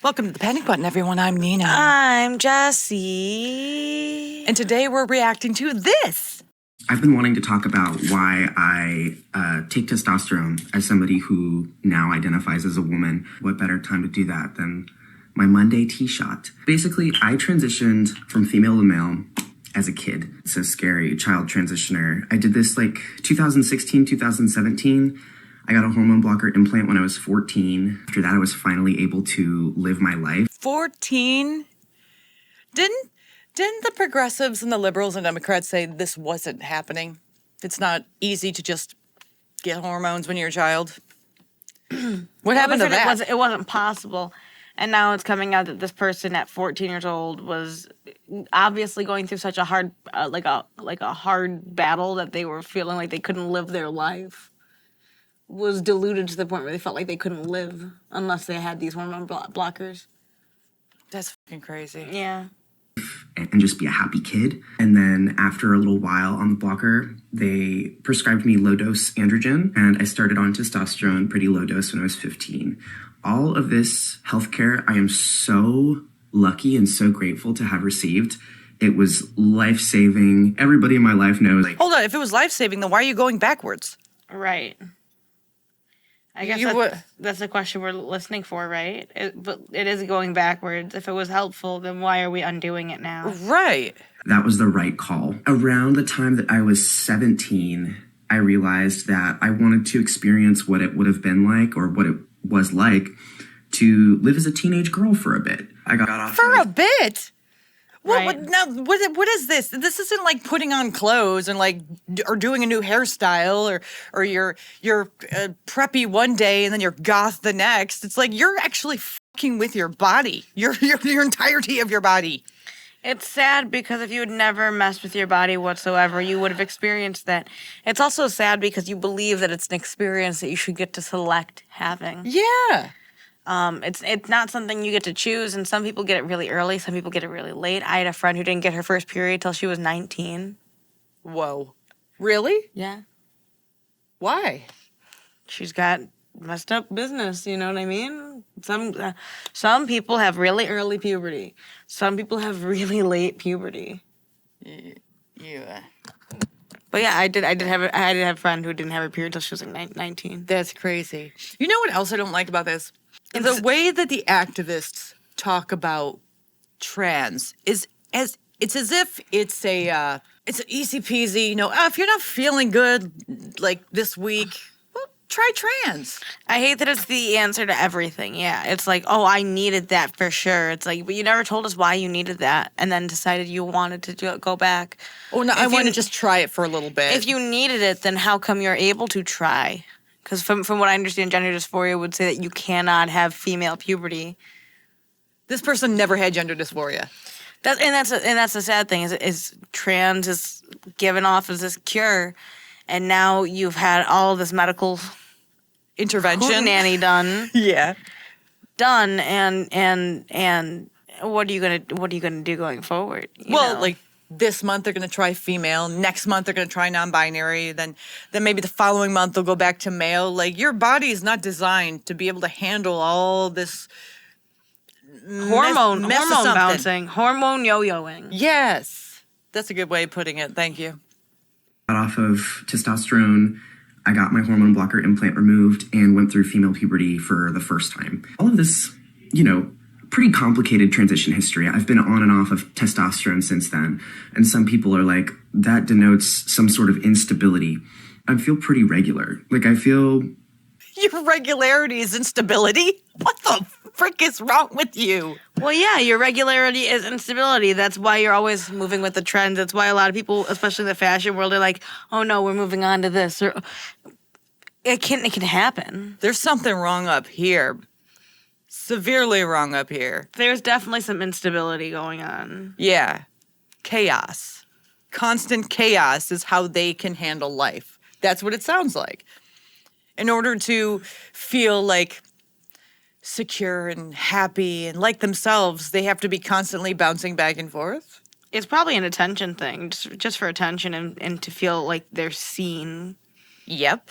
Welcome to the Panic Button, everyone. I'm Nina. I'm Jessie. And today we're reacting to this. I've been wanting to talk about why I take testosterone as somebody who now identifies as a woman. What better time to do that than my Monday tea shot? Basically, I transitioned from female to male as a kid. It's so scary, child transitioner. I did this like 2016, 2017. I got a hormone blocker implant when I was 14. After that, I was finally able to live my life. 14? Didn't the progressives and the liberals and Democrats say this wasn't happening? It's not easy to just get hormones when you're a child. What happened to that? It wasn't possible. And now it's coming out that this person at 14 years old was obviously going through such a hard, like a hard battle that they were feeling like they couldn't live their life. Was deluded to the point where they felt like they couldn't live unless they had these hormone blockers. That's fucking crazy. Yeah. And just be a happy kid. And then after a little while on the blocker, they prescribed me low-dose androgen, and I started on testosterone, pretty low dose, when I was 15. All of this healthcare, I am so lucky and so grateful to have received. It was life-saving. Everybody in my life knows. Hold on, if it was life-saving, then why are you going backwards? Right. I guess that's the question we're listening for, right? But it is going backwards. If it was helpful, then why are we undoing it now? Right. That was the right call. Around the time that I was 17, I realized that I wanted to experience what it would have been like, or what it was like, to live as a teenage girl for a bit. I got off for a bit? Right. What is this? This isn't like putting on clothes and or doing a new hairstyle or you're preppy one day and then you're goth the next. It's like you're actually fucking with your body, your entirety of your body. It's sad because if you had never messed with your body whatsoever, you would have experienced that. It's also sad because you believe that it's an experience that you should get to select having. Yeah. It's not something you get to choose, and some people get it really early, some people get it really late. I had a friend who didn't get her first period till she was 19. Whoa. Really? Yeah. Why? She's got messed up business, you know what I mean? Some people have really early puberty. Some people have really late puberty. Yeah. But yeah, I did have a friend who didn't have her period till she was like 19. That's crazy. You know what else I don't like about this? The way that the activists talk about trans is as if it's an easy peasy, if you're not feeling good like this week, well, try trans. I hate that it's the answer to everything. Yeah, it's like, oh, I needed that for sure. It's like, but you never told us why you needed that, and then decided you wanted to go back. Oh no, I want to just try it for a little bit. If you needed it, then how come you're able to try? Because from what I understand, gender dysphoria would say that you cannot have female puberty. This person never had gender dysphoria. That's the sad thing is trans is given off as this cure, and now you've had all this medical intervention nanny done. Yeah. Done, and what are you gonna do going forward? Like this month they're going to try female. Next month they're going to try non-binary. Then maybe the following month they'll go back to male. Like, your body is not designed to be able to handle all this hormone bouncing, hormone yo-yoing. Yes, that's a good way of putting it. Thank you. Got off of testosterone. I got my hormone blocker implant removed and went through female puberty for the first time. All of this, pretty complicated transition history. I've been on and off of testosterone since then. And some people are like, that denotes some sort of instability. I feel pretty regular. Like, I feel... Your regularity is instability? What the frick is wrong with you? Well, yeah, your regularity is instability. That's why you're always moving with the trends. That's why a lot of people, especially in the fashion world, are like, oh no, we're moving on to this. Or it can happen. There's something wrong up here. Severely wrong up here. There's definitely some instability going on. Yeah. Chaos. Constant chaos is how they can handle life. That's what it sounds like. In order to feel like secure and happy and like themselves, they have to be constantly bouncing back and forth. It's probably an attention thing, just for attention and to feel like they're seen. Yep.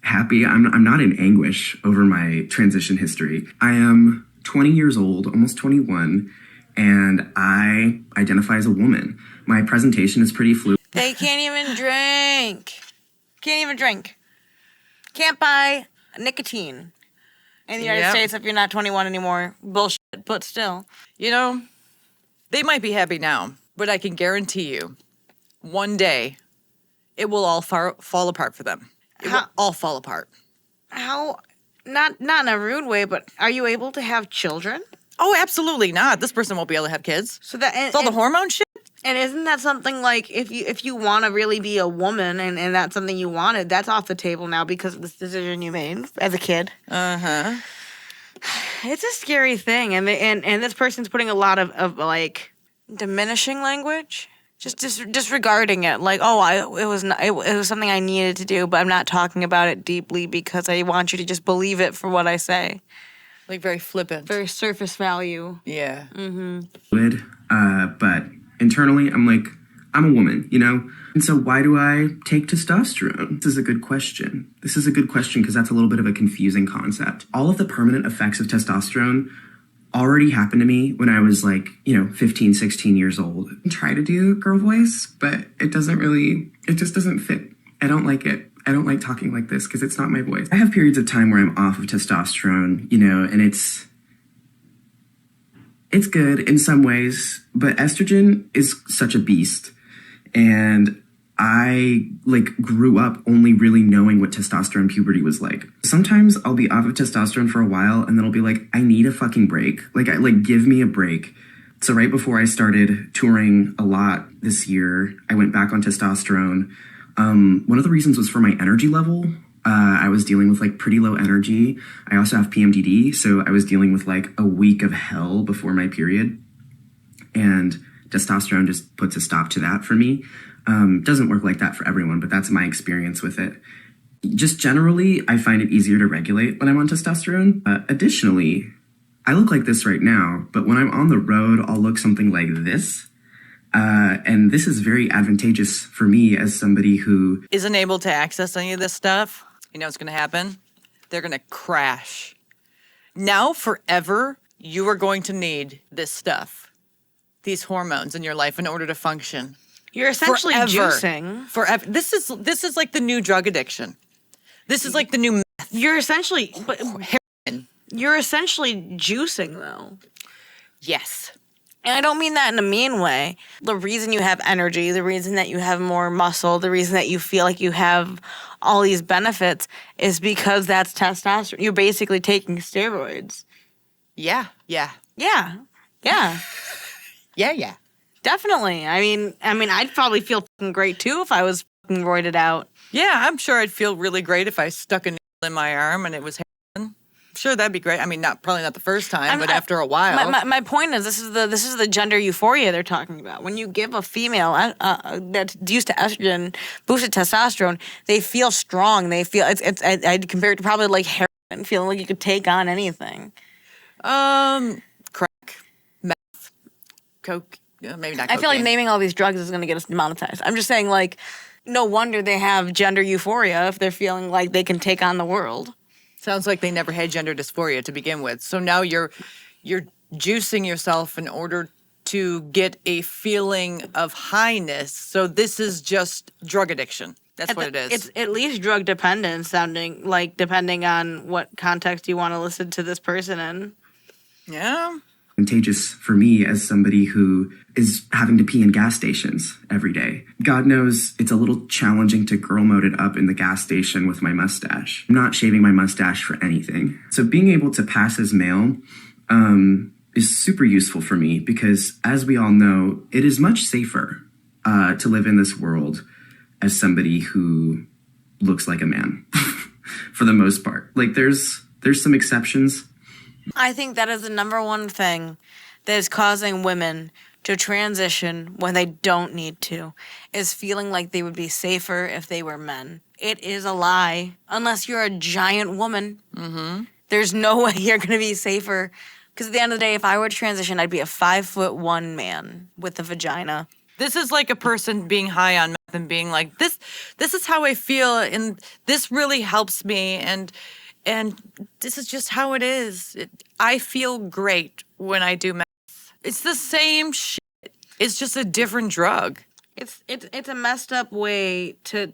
Happy. I'm not in anguish over my transition history. I am 20 years old, almost 21, and I identify as a woman. My presentation is pretty fluid. They can't even drink. Can't even drink. Can't buy nicotine in the United Yep. States if you're not 21 anymore. Bullshit, but still. You know, they might be happy now, but I can guarantee you, one day, it will all fall apart for them. It will all fall apart. How, not in a rude way, but are you able to have children? Oh, absolutely not. This person won't be able to have kids. So that It's all the hormone shit. And isn't that something like if you want to really be a woman and that's something you wanted, that's off the table now because of this decision you made as a kid? Uh-huh. It's a scary thing, and this person's putting a lot of like diminishing language, just disregarding it. Like, oh, it was something I needed to do, but I'm not talking about it deeply because I want you to just believe it for what I say. Like very flippant. Very surface value. Yeah. Fluid, but internally, I'm like, I'm a woman, you know? And so why do I take testosterone? This is a good question. This is a good question because that's a little bit of a confusing concept. All of the permanent effects of testosterone already happened to me when I was like, 15, 16 years old. I try to do girl voice, but it just doesn't fit. I don't like it. I don't like talking like this because it's not my voice. I have periods of time where I'm off of testosterone, and it's good in some ways, but estrogen is such a beast. And I grew up only really knowing what testosterone puberty was like. Sometimes I'll be off of testosterone for a while and then I'll be like, I need a fucking break. Give me a break. So right before I started touring a lot this year, I went back on testosterone. One of the reasons was for my energy level. I was dealing with pretty low energy. I also have PMDD, so I was dealing with a week of hell before my period. And testosterone just puts a stop to that for me. Doesn't work like that for everyone, but that's my experience with it. Just generally, I find it easier to regulate when I'm on testosterone. Additionally, I look like this right now, but when I'm on the road, I'll look something like this. And this is very advantageous for me as somebody who Isn't able to access any of this stuff. You know what's going to happen? They're going to crash. Now, forever, you are going to need this stuff, these hormones in your life in order to function. You're essentially Forever. juicing. Forever. This is like the new drug addiction. This is like the new meth. You're essentially Heroin. you're essentially juicing though. Yes. And I don't mean that in a mean way. The reason you have energy, the reason that you have more muscle, the reason that you feel like you have all these benefits is because that's testosterone. You're basically taking steroids. Yeah. Yeah. Yeah. Yeah. Yeah. Definitely. I mean, I'd probably feel fucking great too if I was fucking roided out. Yeah, I'm sure I'd feel really great if I stuck a needle in my arm and it was heroin. I'm sure that'd be great. I mean, probably not the first time, but after a while. My point is, this is the gender euphoria they're talking about. When you give a female that's used to estrogen, boosted testosterone, they feel strong. They feel I'd compare it to probably like heroin, feeling like you could take on anything. Crack, meth, coke. Maybe not. I feel like cocaine. naming all these drugs is going to get us demonetized. I'm just saying, no wonder they have gender euphoria if they're feeling like they can take on the world. Sounds like they never had gender dysphoria to begin with. So now you're juicing yourself in order to get a feeling of highness. So this is just drug addiction. That's what it is. It's at least drug dependent, sounding like, depending on what context you want to listen to this person in. Yeah. advantageous for me as somebody who is having to pee in gas stations every day. God knows it's a little challenging to girl mode it up in the gas station with my mustache. I'm not shaving my mustache for anything. So being able to pass as male is super useful for me because, as we all know, it is much safer to live in this world as somebody who looks like a man for the most part. Like there's some exceptions. I think that is the number one thing that is causing women to transition when they don't need to, is feeling like they would be safer if they were men. It is a lie. Unless you're a giant woman, there's no way you're going to be safer. Because at the end of the day, if I were to transition, I'd be a 5'1" man with a vagina. This is like a person being high on meth and being like, this is how I feel, and this really helps me, and And this is just how it is. I feel great when I do meth. It's the same shit. It's just a different drug. It's a messed up way to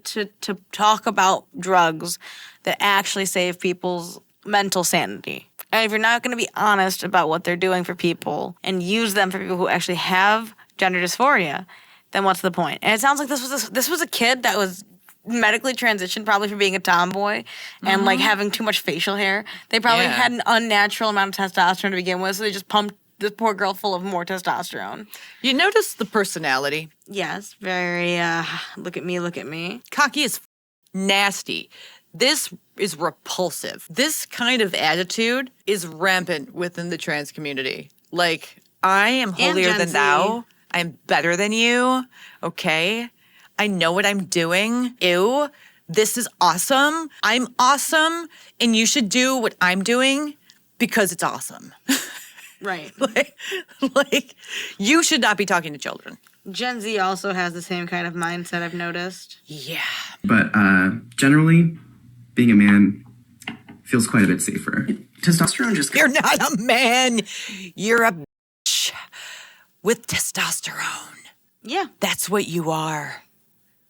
talk about drugs that actually save people's mental sanity. And if you're not going to be honest about what they're doing for people and use them for people who actually have gender dysphoria, then what's the point? And it sounds like this was a kid that was medically transitioned probably for being a tomboy and like having too much facial hair. They probably had an unnatural amount of testosterone to begin with, so they just pumped this poor girl full of more testosterone. You notice the personality. Yes, very look at me. Cocky is nasty. This is repulsive. This kind of attitude is rampant within the trans community. Like, I am holier Gen than Z. thou. I'm better than you. Okay? I know what I'm doing. Ew. This is awesome. I'm awesome. And you should do what I'm doing because it's awesome. Right. like, you should not be talking to children. Gen Z also has the same kind of mindset, I've noticed. Yeah. But generally, being a man feels quite a bit safer. Testosterone just... You're not a man. You're a bitch with testosterone. Yeah. That's what you are.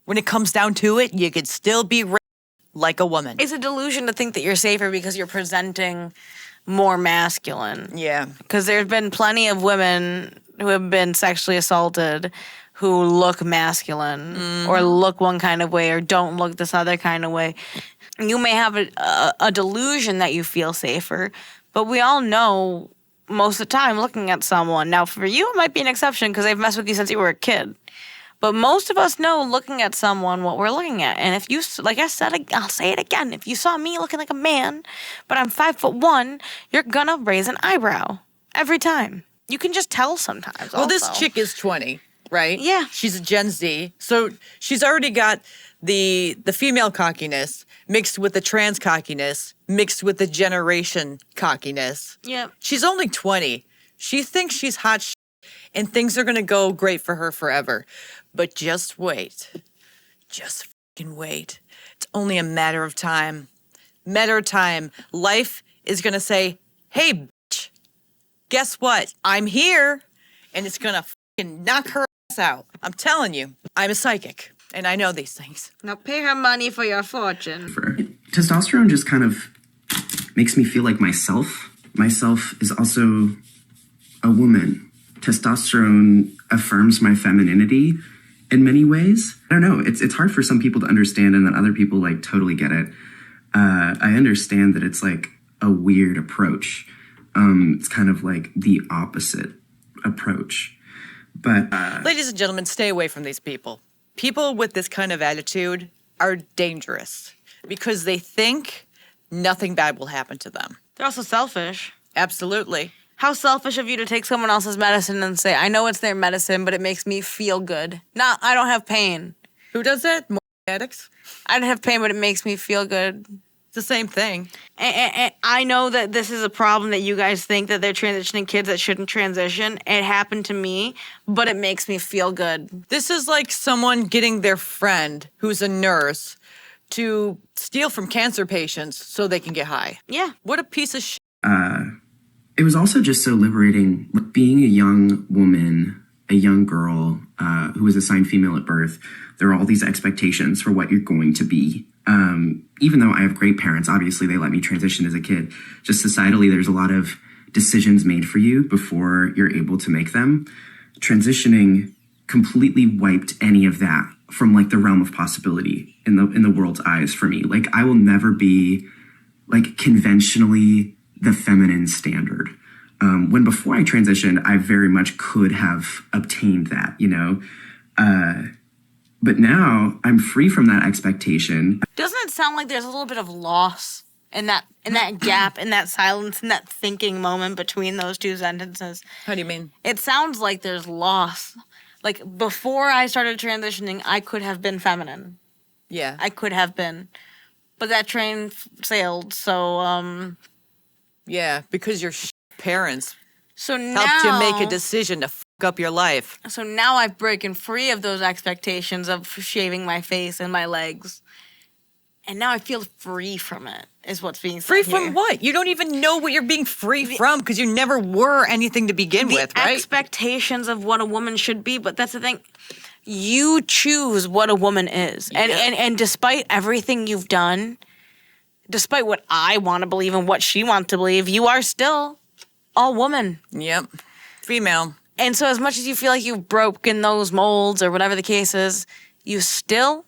When it comes down to it, you could still be like a woman. It's a delusion to think that you're safer because you're presenting more masculine. Yeah. Because there's been plenty of women who have been sexually assaulted who look masculine or look one kind of way or don't look this other kind of way. You may have a delusion that you feel safer, but we all know most of the time looking at someone. Now, for you, it might be an exception because they've messed with you since you were a kid. But most of us know looking at someone what we're looking at. And if you, like I said, I'll say it again. If you saw me looking like a man, but I'm 5'1", you're gonna raise an eyebrow every time. You can just tell sometimes. Well, also. this chick is 20, right? Yeah. She's a Gen Z. So she's already got the female cockiness mixed with the trans cockiness mixed with the generation cockiness. Yep. She's only 20. She thinks she's hot shit and things are going to go great for her forever. But just wait. Just fucking wait. It's only a matter of time. Matter of time. Life is going to say, hey, bitch, guess what? I'm here. And it's going to fucking knock her ass out. I'm telling you, I'm a psychic. And I know these things. Now pay her money for your fortune. Testosterone just kind of makes me feel like myself. Myself is also a woman. Testosterone affirms my femininity in many ways. I don't know. It's hard for some people to understand, and then other people like totally get it. I understand that it's like a weird approach. It's kind of like the opposite approach. But ladies and gentlemen, stay away from these people. People with this kind of attitude are dangerous because they think nothing bad will happen to them. They're also selfish. Absolutely. How selfish of you to take someone else's medicine and say, I know it's their medicine, but it makes me feel good. Not, I don't have pain. Who does that? More addicts? I don't have pain, but it makes me feel good. It's the same thing. And I know that this is a problem that you guys think that they're transitioning kids that shouldn't transition. It happened to me, but it makes me feel good. This is like someone getting their friend, who's a nurse, to steal from cancer patients so they can get high. Yeah. What a piece of shit. It was also just so liberating being a young woman, a young girl who was assigned female at birth. There are all these expectations for what you're going to be. Even though I have great parents, obviously they let me transition as a kid. Just societally, there's a lot of decisions made for you before you're able to make them. Transitioning completely wiped any of that from like the realm of possibility in the world's eyes for me. Like I will never be like conventionally the feminine standard. When before I transitioned, I very much could have obtained that, you know? But now I'm free from that expectation. Doesn't it sound like there's a little bit of loss in that gap, in that silence, in that thinking moment between those two sentences? How do you mean? It sounds like there's loss. Like before I started transitioning, I could have been feminine. Yeah. I could have been. But that train sailed, so Yeah, because your parents so now helped you make a decision to fuck up your life. So now I've broken free of those expectations of shaving my face and my legs. And now I feel free from it, is what's being said Free here. from what? You don't even know what you're being free from because you never were anything to begin with, right? Expectations of what a woman should be, but that's the thing. You choose what a woman is. And despite everything you've done, despite what I want to believe and what she wants to believe, you are still a woman. Yep. Female. And so as much as you feel like you've broken those molds or whatever the case is, you still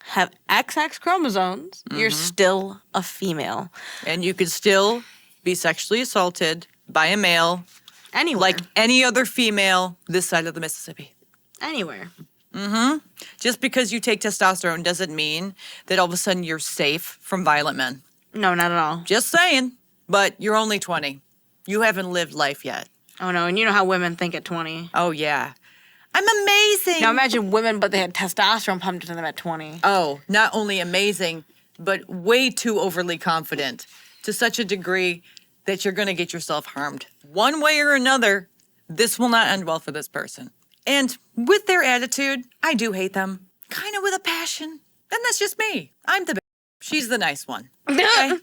have XX chromosomes. You're still a female. And you could still be sexually assaulted by a male Anywhere. like any other female this side of the Mississippi. Anywhere. Just because you take testosterone doesn't mean that all of a sudden you're safe from violent men. No, not at all. Just saying. But you're only 20. You haven't lived life yet. Oh, no. And you know how women think at 20. Oh, yeah. I'm amazing. Now imagine women, but they had testosterone pumped into them at 20. Oh, not only amazing, but way too overly confident to such a degree that you're going to get yourself harmed. One way or another, this will not end well for this person. And with their attitude, I do hate them. Kind of with a passion. And that's just me. I'm the She's the nice one. Okay?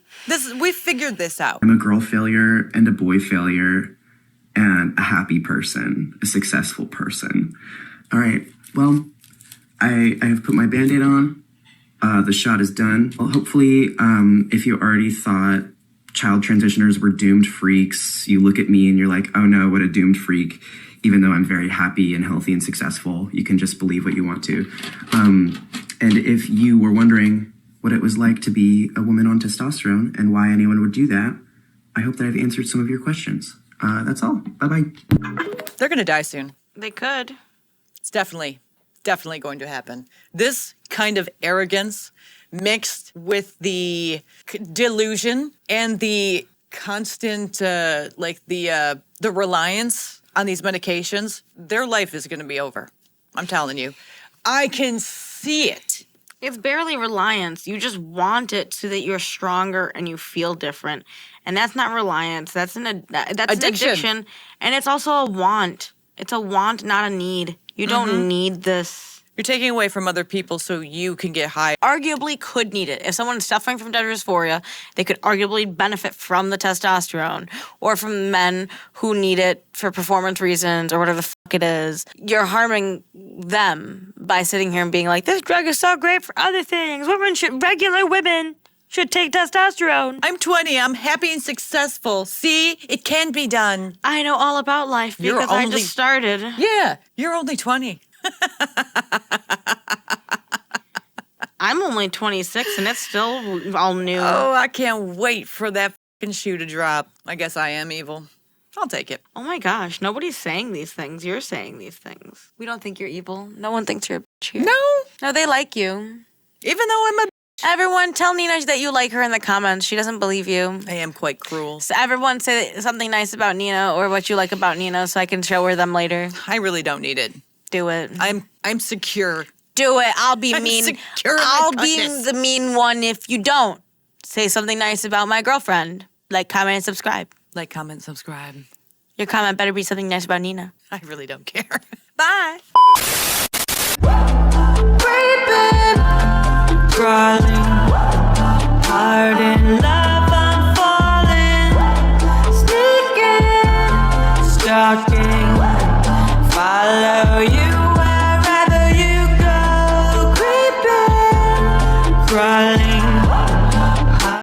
We figured this out. I'm a girl failure and a boy failure and a happy person, a successful person. All right, well, I have put my Band-Aid on. The shot is done. Well, hopefully, if you already thought child transitioners were doomed freaks, you look at me and you're like, oh no, what a doomed freak. Even though I'm very happy and healthy and successful, you can just believe what you want to. And if you were wondering what it was like to be a woman on testosterone and why anyone would do that, I hope that I've answered some of your questions. That's all. Bye-bye. They're going to die soon. They could. It's definitely going to happen. This kind of arrogance mixed with the delusion and the constant, the reliance on these medications, their life is going to be over. I'm telling you. I can see it. It's barely reliance. You just want it so that you're stronger and you feel different. And that's not reliance. That's an addiction. And it's also a want. It's a want, not a need. You don't need this. You're taking away from other people so you can get high. Arguably could need it. If someone's suffering from gender dysphoria, they could arguably benefit from the testosterone or from men who need it for performance reasons or whatever the fuck it is. You're harming them by sitting here and being like, this drug is so great for other things. Regular women should take testosterone. I'm 20. I'm happy and successful. See, it can be done. I know all about life because I just started. Yeah, you're only 20. I'm only 26 and it's still all new. Oh, I can't wait for that fucking shoe to drop. I guess I am evil. I'll take it. Oh my gosh, nobody's saying these things. You're saying these things. We don't think you're evil. No one thinks you're a bitch here. No, they like you. Even though I'm a Everyone, tell Nina that you like her in the comments. She doesn't believe you. I am quite cruel. So everyone say something nice about Nina or what you like about Nina so I can show her them later. I really don't need it. Do it. I'm secure. Do it. I'll be I'm mean. secure in my I'll be goodness. the mean one if you don't. Say something nice about my girlfriend. Like, comment, and subscribe. Like, comment, subscribe. Your comment better be something nice about Nina. I really don't care. Bye. Crawling hard in love.